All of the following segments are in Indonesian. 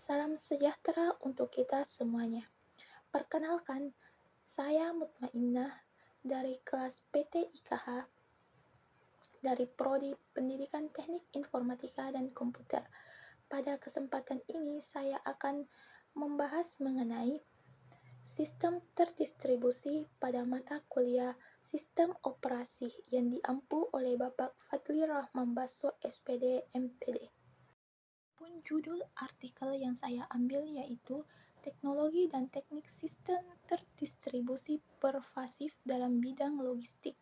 Salam sejahtera untuk kita semuanya. Perkenalkan, saya Mutmainnah dari kelas PT IKH dari Prodi Pendidikan Teknik Informatika dan Komputer. Pada kesempatan ini saya akan membahas mengenai sistem terdistribusi pada mata kuliah Sistem Operasi yang diampu oleh Bapak Fadli Rahman Basso SPD MPD. Pun judul artikel yang saya ambil yaitu Teknologi dan Teknik Sistem Terdistribusi Pervasif dalam Bidang Logistik.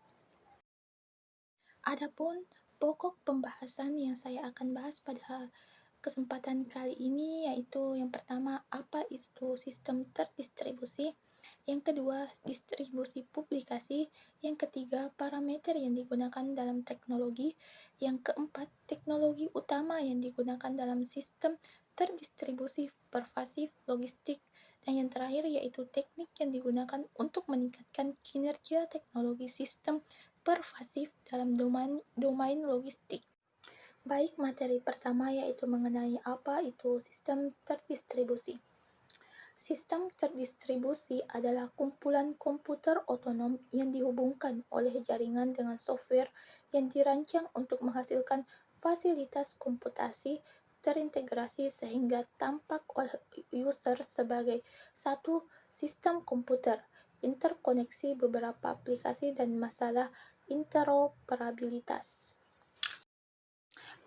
Adapun pokok pembahasan yang saya akan bahas pada kesempatan kali ini yaitu yang pertama, apa itu sistem terdistribusi, yang kedua, distribusi publikasi, yang ketiga, parameter yang digunakan dalam teknologi, yang keempat, teknologi utama yang digunakan dalam sistem terdistribusi pervasif logistik, dan yang terakhir yaitu teknik yang digunakan untuk meningkatkan kinerja teknologi sistem pervasif dalam domain logistik. Baik, materi pertama yaitu mengenai apa itu sistem terdistribusi. Sistem terdistribusi adalah kumpulan komputer otonom yang dihubungkan oleh jaringan dengan software yang dirancang untuk menghasilkan fasilitas komputasi terintegrasi sehingga tampak oleh user sebagai satu sistem komputer, interkoneksi beberapa aplikasi dan masalah interoperabilitas.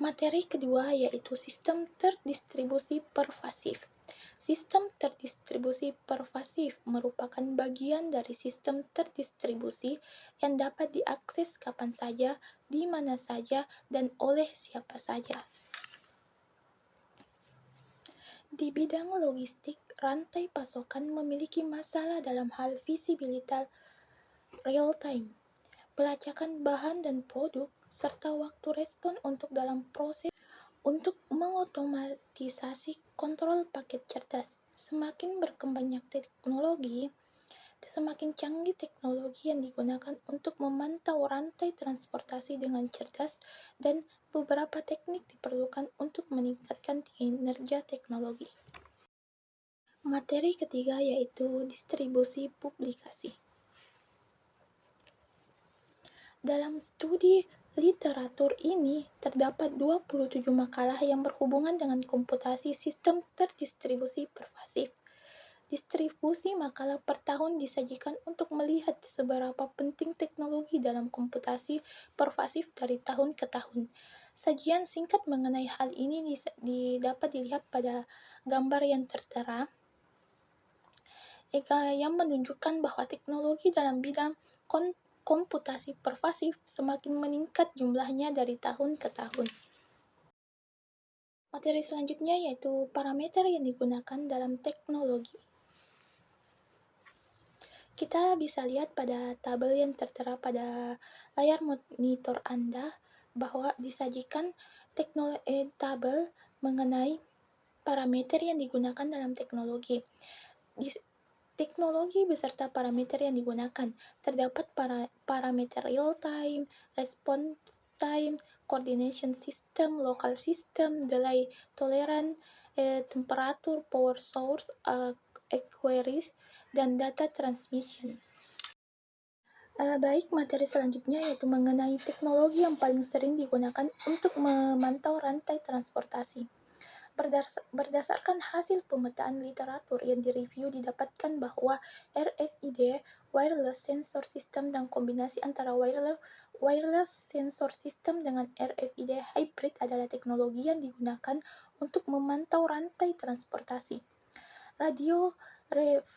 Materi kedua yaitu sistem terdistribusi pervasif. Sistem terdistribusi pervasif merupakan bagian dari sistem terdistribusi yang dapat diakses kapan saja, di mana saja, dan oleh siapa saja. Di bidang logistik, rantai pasokan memiliki masalah dalam hal visibilitas real-time, pelacakan bahan dan produk, serta waktu respon dalam proses. Untuk mengotomatisasi kontrol paket cerdas, semakin berkembangnya teknologi, semakin canggih teknologi yang digunakan untuk memantau rantai transportasi dengan cerdas, dan beberapa teknik diperlukan untuk meningkatkan kinerja teknologi. Materi ketiga yaitu distribusi publikasi. Dalam studi literatur ini terdapat 27 makalah yang berhubungan dengan komputasi sistem terdistribusi pervasif. Distribusi makalah per tahun disajikan untuk melihat seberapa penting teknologi dalam komputasi pervasif dari tahun ke tahun. Sajian singkat mengenai hal ini dapat dilihat pada gambar yang tertera, yang menunjukkan bahwa teknologi dalam bidang komputasi pervasif semakin meningkat jumlahnya dari tahun ke tahun. Materi selanjutnya yaitu parameter yang digunakan dalam teknologi. Kita bisa lihat pada tabel yang tertera pada layar monitor Anda bahwa disajikan tabel mengenai parameter yang digunakan dalam teknologi. Teknologi beserta parameter yang digunakan. Terdapat parameter real time, response time, coordination system, local system, delay tolerance, temperatur, power source, queries, dan data transmission. Baik, materi selanjutnya yaitu mengenai teknologi yang paling sering digunakan untuk memantau rantai transportasi. Berdasarkan hasil pemetaan literatur yang direview, didapatkan bahwa RFID, Wireless Sensor System, dan kombinasi antara Wireless Sensor System dengan RFID Hybrid adalah teknologi yang digunakan untuk memantau rantai transportasi. Radio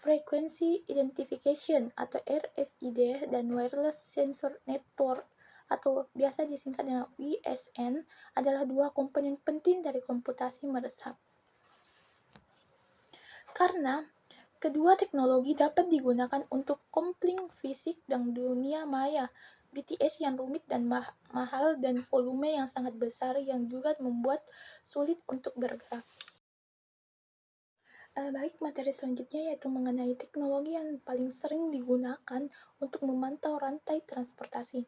Frequency Identification atau RFID dan Wireless Sensor Network atau biasa disingkat dengan WSN adalah dua komponen penting dari komputasi meresap. Karena kedua teknologi dapat digunakan untuk kopling fisik dan dunia maya, BTS yang rumit dan mahal, dan volume yang sangat besar yang juga membuat sulit untuk bergerak. Baik, materi selanjutnya yaitu mengenai teknologi yang paling sering digunakan untuk memantau rantai transportasi.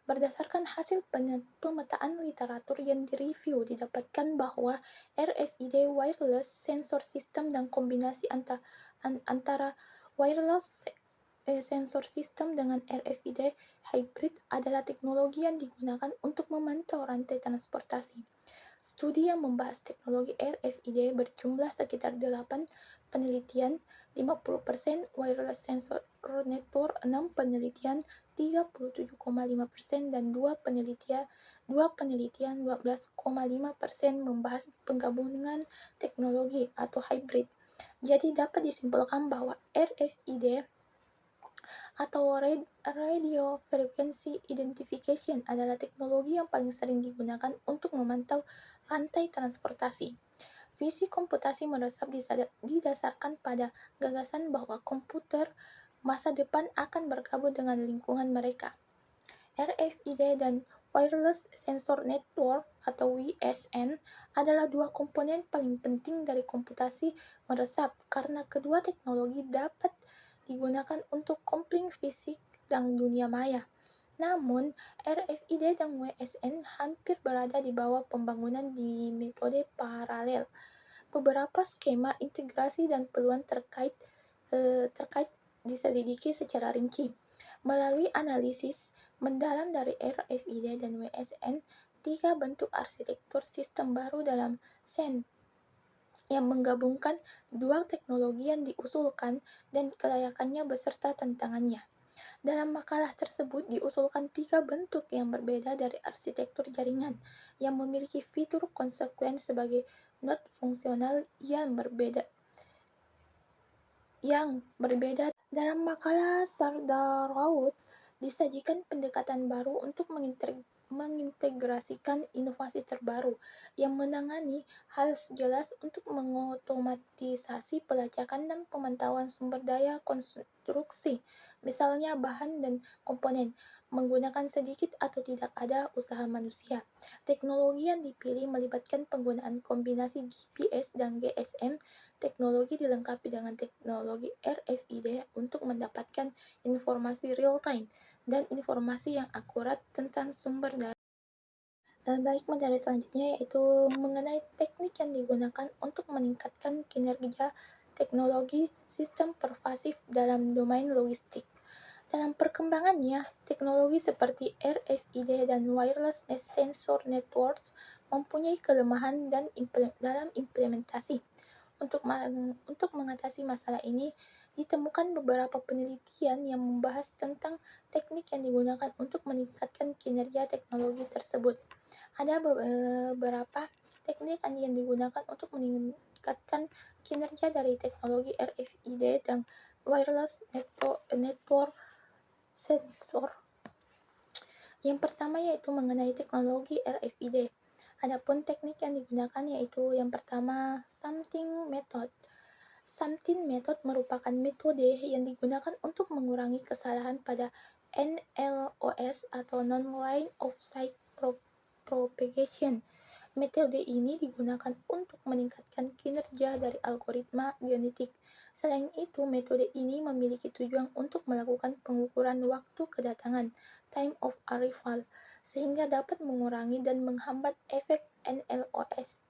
Berdasarkan hasil pemetaan literatur yang direview, didapatkan bahwa RFID wireless sensor system dan kombinasi antara wireless sensor system dengan RFID hybrid adalah teknologi yang digunakan untuk memantau rantai transportasi. Studi yang membahas teknologi RFID berjumlah sekitar 8 penelitian, 50% wireless sensor network, 6 penelitian, 37,5%, dan 2 penelitian 12,5% membahas penggabungan teknologi atau hybrid. Jadi dapat disimpulkan bahwa RFID atau Radio Frequency Identification adalah teknologi yang paling sering digunakan untuk memantau rantai transportasi. Visi komputasi meresap didasarkan pada gagasan bahwa komputer masa depan akan bergabung dengan lingkungan mereka. RFID dan Wireless Sensor Network atau WSN adalah dua komponen paling penting dari komputasi meresap karena kedua teknologi dapat digunakan untuk kopling fisik dan dunia maya. Namun, RFID dan WSN hampir berada di bawah pembangunan di metode paralel. Beberapa skema integrasi dan peluang terkait diselidiki secara rinci. Melalui analisis mendalam dari RFID dan WSN, 3 bentuk arsitektur sistem baru dalam SEN yang menggabungkan dua teknologi yang diusulkan dan kelayakannya beserta tantangannya. Dalam makalah tersebut diusulkan 3 bentuk yang berbeda dari arsitektur jaringan yang memiliki fitur konsekuen sebagai node fungsional yang berbeda. Dalam makalah Sardarout disajikan pendekatan baru untuk mengintegrasikan inovasi terbaru yang menangani hal sejelas untuk mengotomatisasi pelacakan dan pemantauan sumber daya konstruksi, misalnya bahan dan komponen, menggunakan sedikit atau tidak ada usaha manusia. Teknologi yang dipilih melibatkan penggunaan kombinasi GPS dan GSM. Teknologi dilengkapi dengan teknologi RFID untuk mendapatkan informasi real-time dan informasi yang akurat tentang sumber daya. Baik, materi selanjutnya yaitu mengenai teknik yang digunakan untuk meningkatkan kinerja teknologi sistem pervasif dalam domain logistik. Dalam perkembangannya, teknologi seperti RFID dan Wireless Sensor Networks mempunyai kelemahan dalam implementasi. Untuk mengatasi masalah ini, ditemukan beberapa penelitian yang membahas tentang teknik yang digunakan untuk meningkatkan kinerja teknologi tersebut. Ada beberapa teknik yang digunakan untuk meningkatkan kinerja dari teknologi RFID dan Wireless Network Sensor. Yang pertama yaitu mengenai teknologi RFID. Adapun teknik yang digunakan yaitu yang pertama sampling method. Sampling method merupakan metode yang digunakan untuk mengurangi kesalahan pada NLOS atau Non-Line of Sight Propagation. Metode ini digunakan untuk meningkatkan kinerja dari algoritma genetik. Selain itu, metode ini memiliki tujuan untuk melakukan pengukuran waktu kedatangan (time of arrival) sehingga dapat mengurangi dan menghambat efek NLOS.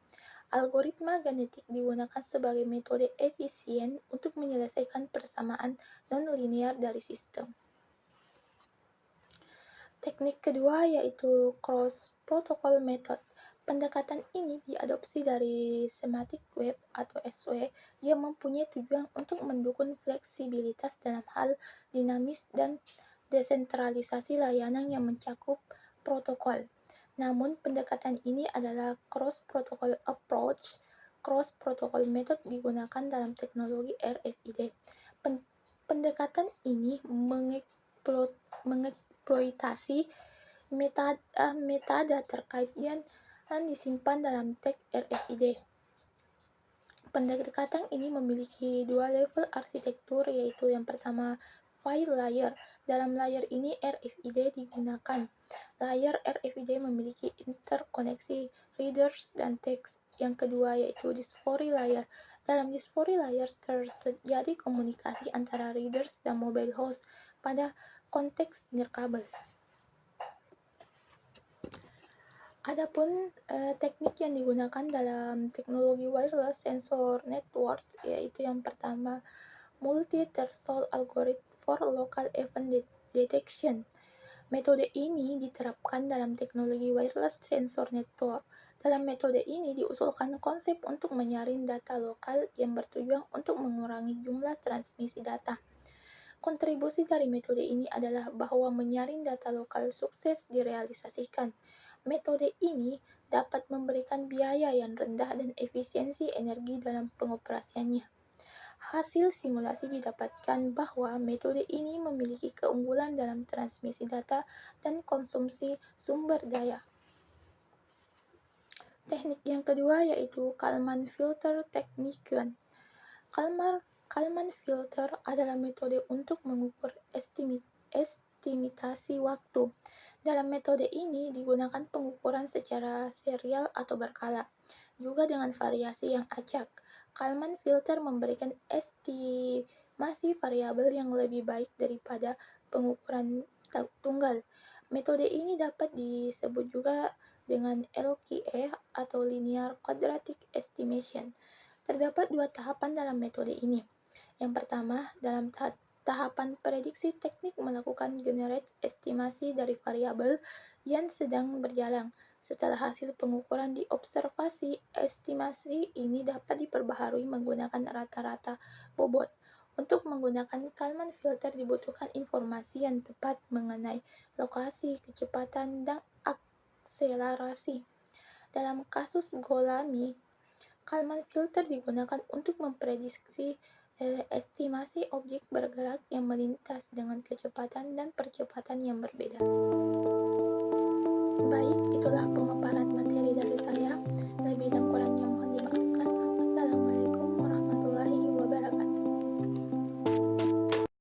Algoritma genetik digunakan sebagai metode efisien untuk menyelesaikan persamaan non-linear dari sistem. Teknik kedua yaitu cross-protocol method. Pendekatan ini diadopsi dari Semantic Web atau SW yang mempunyai tujuan untuk mendukung fleksibilitas dalam hal dinamis dan desentralisasi layanan yang mencakup protokol. Namun, pendekatan ini adalah cross-protocol approach. Cross-protocol method digunakan dalam teknologi RFID. Pendekatan ini mengeksploitasi metadata terkait yang disimpan dalam tag RFID. Pendekatan ini memiliki dua level arsitektur, yaitu yang pertama file layer. Dalam layer ini RFID digunakan. Layer RFID memiliki interkoneksi readers dan text. Yang kedua yaitu discovery layer. Dalam discovery layer terjadi komunikasi antara readers dan mobile host pada konteks nirkabel. Adapun teknik yang digunakan dalam teknologi wireless sensor network yaitu yang pertama multi-threshold algorithm for local event detection. Metode ini diterapkan dalam teknologi wireless sensor network. Dalam metode ini diusulkan konsep untuk menyaring data lokal yang bertujuan untuk mengurangi jumlah transmisi data. Kontribusi dari metode ini adalah bahwa menyaring data lokal sukses direalisasikan. Metode ini dapat memberikan biaya yang rendah dan efisiensi energi dalam pengoperasiannya. Hasil simulasi didapatkan bahwa metode ini memiliki keunggulan dalam transmisi data dan konsumsi sumber daya. Teknik yang kedua yaitu Kalman Filter Technique. Kalman Filter adalah metode untuk mengukur estimasi waktu. Dalam metode ini digunakan pengukuran secara serial atau berkala, juga dengan variasi yang acak. Kalman Filter memberikan estimasi variabel yang lebih baik daripada pengukuran tunggal. Metode ini dapat disebut juga dengan LQE atau Linear Quadratic Estimation. Terdapat dua tahapan dalam metode ini. Yang pertama, dalam tahapan prediksi teknik melakukan generate estimasi dari variabel yang sedang berjalan. Setelah hasil pengukuran diobservasi, estimasi ini dapat diperbaharui menggunakan rata-rata bobot. Untuk menggunakan Kalman filter dibutuhkan informasi yang tepat mengenai lokasi, kecepatan, dan akselerasi. Dalam kasus Golami, Kalman filter digunakan untuk memprediksi estimasi objek bergerak yang melintas dengan kecepatan dan percepatan yang berbeda. Baik, itulah pemaparan materi dalam